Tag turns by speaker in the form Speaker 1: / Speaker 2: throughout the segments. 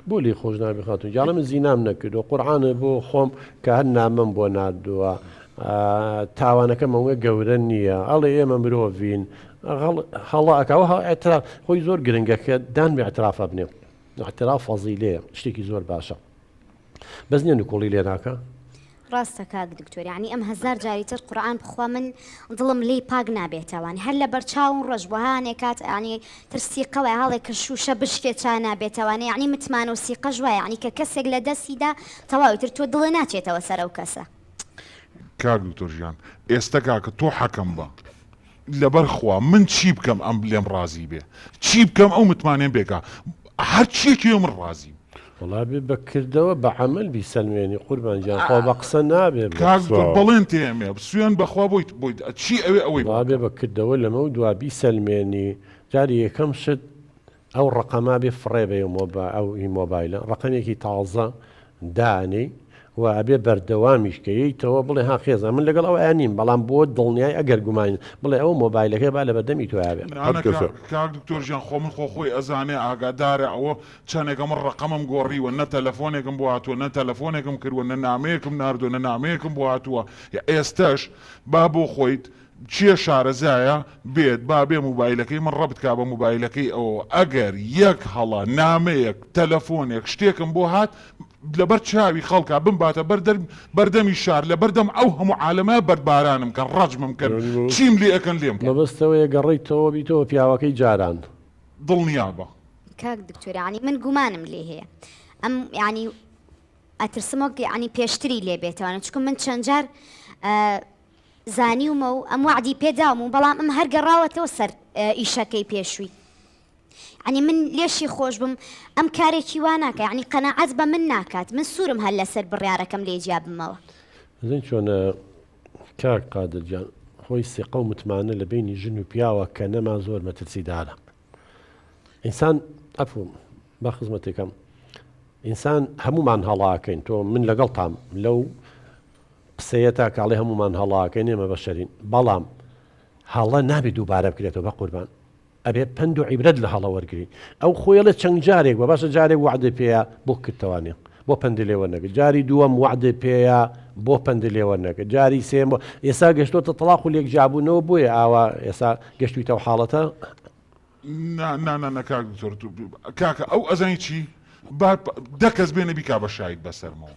Speaker 1: بۆ لی خۆش نابێ خاتون جاڵە من زینام نەکردو قورعانە بۆ خۆم کە هەر نامەم بۆ نردووە تاوانەکەمەوە گەورە نییە ئەڵێ ئێمە مرۆڤین هەڵاکەوە ئەتراف خۆی زۆر گرنگەکە دان بێ اعترافە بنێ اعتراف فەزیلەیە شتێکی زۆر باشە بەس نییە نکۆڵی لێ ناکە
Speaker 2: ڕاستە کاک دکتۆر یعنی ئەم هەزار جاری تر قورئان بخوا من دڵم لێی پاک نابێتەوە هەر لە بەرچاون ڕۆژ وهانێ کات ینی ترسیقەوە هەڵێ کە شوشە بشتێ چا نابێتەوەنێ یعنی متمانە و سیقە ژوای ینی کە کەسێک لە دەستیدا تەواوی تر تۆ دڵێ ناچێتەوە سەر ئەو کەسە
Speaker 3: کاک دکتۆر ژیان ئێستا کاکە تۆ حەکەم بە لەبەر خوا من چی بکەم ئەم لێم ڕازی بێ چی بکەم ئەو متمانێن بێکە هەر چیەکی من ڕازیم
Speaker 1: وڵا بێ بەکردەوە بە عەمەل بیسەلمێنی قوربانجان خۆ بە قسە نابێ
Speaker 3: بەڵێن تێمێ سوێن بەخوا بۆیت چی ئەوەی
Speaker 1: بێ بەکردەوە لەمە و دوا بیسەلمێنی جاری یەکەم شت ئەو ڕقەما بێ فڕێ بێ ئەو مۆبایلە ڕقەمێکی تازە دانی و ئەبێ بەردەوامیشکەیتەوە بڵێ ها خێزە من لەگەڵ ئەو ئەنیم بەڵام بۆ دڵنیای ئەگەر گومان بڵێ ئەو مۆبایلەکە با لە بەردەمی توابێ
Speaker 3: کاک دکتۆر ژیان خۆ من خۆی ئەزانێ ئاگادارە ئەوە چەندێکە من ڕقەمم گۆڕیوە نە تەلەفۆنێکم بۆ هاتووە نە تەلەفۆنێکم کردووە نە نامەیەکم ناردووە نە نامەیەکم بۆ هاتووە ئێستش با بۆ خۆیت چیە شارەزایە بێت با بێ موبایلەکەی من ڕەبت کا بە موبایلەکەی ئەوە ئەگەر یەک هەڵە نامەیەک تەلەفۆنێک شتێکم بۆ هات لەبەر چاوی خەڵکا بمباتە بەردەمی شار لە بەردەم ئەو هەموو عالەمە بەربارانم کە ڕەجمم کرد چیم لێ ئەەکەن لێم
Speaker 1: مەبەستەوەیە گەڕیتەوە بیتەوە پیاوەکەی جاران
Speaker 3: دڵنیا بە
Speaker 2: کاک دکتۆر ینی من گومانم لێ هەیە ئەم ینی ئەترسمەوە ینی پێشتری لێ بێتەوە چکم من چەند جار زانیومە و ئەم وعدی پێداوم و بەڵام ئەم هەر گەڕاوەتەوە سەر ئیشەکەی پێشووی ینی من لێشی خۆش بم ئەم کارێکی وا ناکە ینی قەناعەت بە من ناکات من سوورم هەر لەسەر بڕیارەکەم لێ جیا بمەوە
Speaker 1: زین چۆنە کاک قادرجان خۆی سێقە و متمانە لە بینی ژن و پیاوە کە نەما زۆر مەترسیدارە ئینسان ئەفوم با خزمەتێکم ئینسان هەمومان هەڵاکەین تۆ من لەگەڵ تام لەو قسەیە تا کاڵی هەمومان هەڵاکەین ئێمە بەشەرین بەڵام هەڵە نابێ دووبارە بکرێتەوە بە قوربان ئەبێ پند و عیبرەت لە هەڵە وەرگری ئەو خۆی لە چەند جارێک بە باشە جارێک وعدە پێەیە بۆ کردتەوانێ بۆ پندی لێوە نەکە جاری دووەم وعدە پێەیە بۆ پندی لێوە نەکە جاری سێم بۆ ئێستا گەشتۆتە تەلاق و لێک جابوونەوە بۆیە ئاوا ئێستا گەشتویتەوە حاڵەتە
Speaker 3: کاک دکتۆر کاکە ئەو ئەزانی چی دە کەس بێنە بیکا بە شاید بەسەرمەوە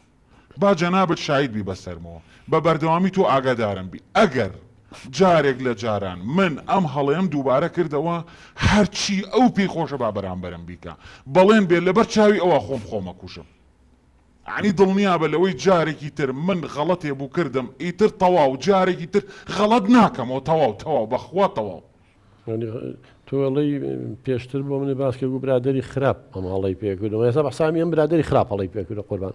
Speaker 3: با جەنابەت شاید بی بەسەرمەوە بە بەردەوامی تۆ ئاگادارم بی ئەگەر جارێک لە جاران من ئەم هەڵەیەم دووبارە کردەوە هەرچی ئەو پێی خۆشە با بەرامبەرم بیکە بەڵێن بێت لەبەر چاوی ئەوە خۆمە کوشم عنی دڵنیا بە لەوەی جارێکی تر من غەڵەتێ بوو کردم ئیتر تەواو جارێکی تر غەڵەت ناکەمەوە تەواو بەخوا تەواو
Speaker 1: تۆڵی پێشتر بۆ منی باس کرد و برادری خراپ ئەم هەڵی پێکردەوە ئێستا بەسامی ئەم برادری خراپ هەڵی پێکردە قوربان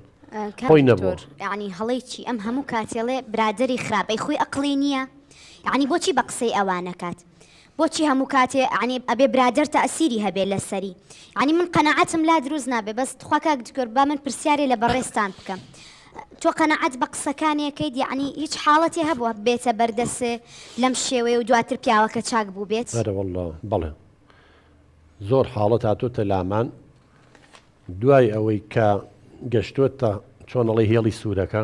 Speaker 1: خۆی نەبوو
Speaker 2: ینی هەڵی چی ئەم هەموو کاتێڵێ برادری خراپەی خۆی ئەقلی نییە ینی بۆچی بە قسەی ئەوانەکات بۆچی هەموو کاتێ عنی ئەبێ برادر تەئسیری هەبێ لەسەری ینی من قەناعەتم لا دروست نابێ بەس خوا کاک دکتۆر با من پرسیارێ لە بەڕێستان بکەم تۆ قەناعەت بە قسەکانیەکەیت یعنی هیچ حاڵەتی هەبووە بێتە بەردەسێ لەم شێوەیە و دواتر پیاوەکە چاک بوو بێت
Speaker 1: وەڵڵا بەڵێ زۆر حاڵەت هاتوۆتە لامان دوای ئەوەی کە گەشتوتە چۆنەڵی هێڵی سوورەکە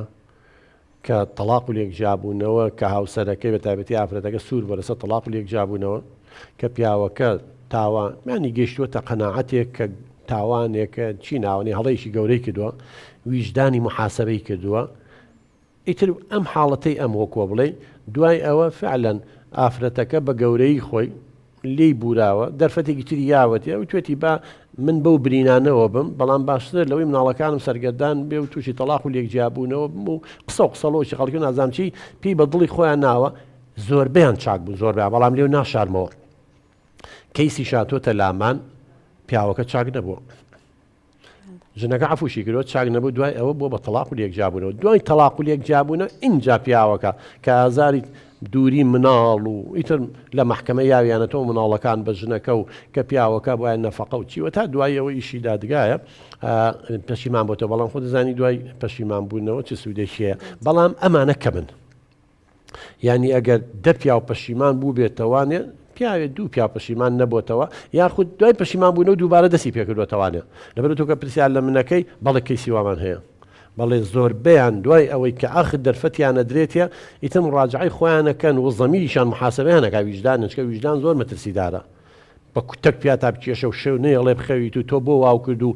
Speaker 1: کە تەلاق و لێک جابوونەوە کە هاوسەرەکەی بە تایبەتی ئافرەتەکە سوور بەرەسە تەلاق و لێک جابوونەوە کە پیاوەکە تاوانانی گەشتوتە قەناعەتێک کە تاوانێکە چی ناوەنی هەڵەیەکی گەورەی کردووە ویژدانی محاسبەی کردووە ئیتر ئەم حاڵەتەی ئەم وەکوە بڵێ دوای ئەوە فعلەن ئافرەتەکە بە گەورەی خۆی لی بوراوە دەرفەتێکی تری یاوەتێ و توێتی با من بەو برینانەوە بم بەڵام باشتر لەوەی مناڵەکانم سەرگەردان بێ و تووشی تەلاق و لێک جیابوونەوە بم و قسە و قسەڵۆکی خەڵکی نازانچی پێی بە دڵی خۆیان ناوە زۆربیان چاک بوو زۆربیان بەڵام لێو ناشارمەوە کەیسی شاتۆتە لامان پیاوەکە چاک نەبووە ژنەکە عەفوشی کردووە چاک نەبوو دوای ئەوە بۆ بە تەلاق و لێک جابوونەوە دوای تەلاق و لێک جابوونە ئینجا پیاوەکە کە ئازاری دووری مناڵ و ئیتر لە مەحکەمە یاویانەتەوە مناڵەکان بە ژنەکە و کە پیاوەکە بۆیان نەفەقە و چیوە تا دوایەوە ئیشی دادگایە پەشیمان بۆتەوە بەڵام خۆ دەزانی دوای پەشیمان بوونەوە چه سوودێکیە بەڵام ئەمانە کە من یعنی ئەگەر دە پیاو پەشیمان بوو بێتەوانێ پیاوێت دوو پیا پەشیمان نەبووتەوە یاخود دوای پەشیمان بوونەوە دووبارە دەستی پێکردوێتەوانێ لەبەر تۆ کە پرسیار لە منەکەی بەڵێ کەیسی وامان هەیە بەڵێ زۆربەیان دوای ئەوەی کە ئاخر دەرفەتیانە درێتە ئیتر ڕاجعی خۆیانەکەن و زەمیریشان محاسبەیانەکە ویژدانچکە ویژدان زۆر مەترسیدارە بە کوتەک پیا تا بکێشە و شێو نەیەڵێ بخەویت و تۆ بۆ واو کرد و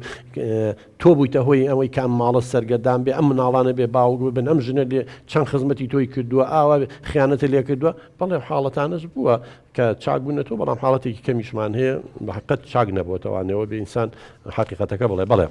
Speaker 1: تۆ بوویتە هۆی ئەوەی کام ماڵە سەرگەردان بێ ئەم مناڵانە بێ باوک بن ئەم ژنە لێ چەند خزمەتی تۆی کردووە ئاوا خیانەتە لێ کردووە بەڵێ حاڵەتانەش بووە کە چاک بوونەوە بەڵام حاڵەتێکی کەمیشمان هەیە بە حقیقەت چاک نەبووەتەوانەوە بە ئینسان حقیقەتەکە بڵێ بڵێ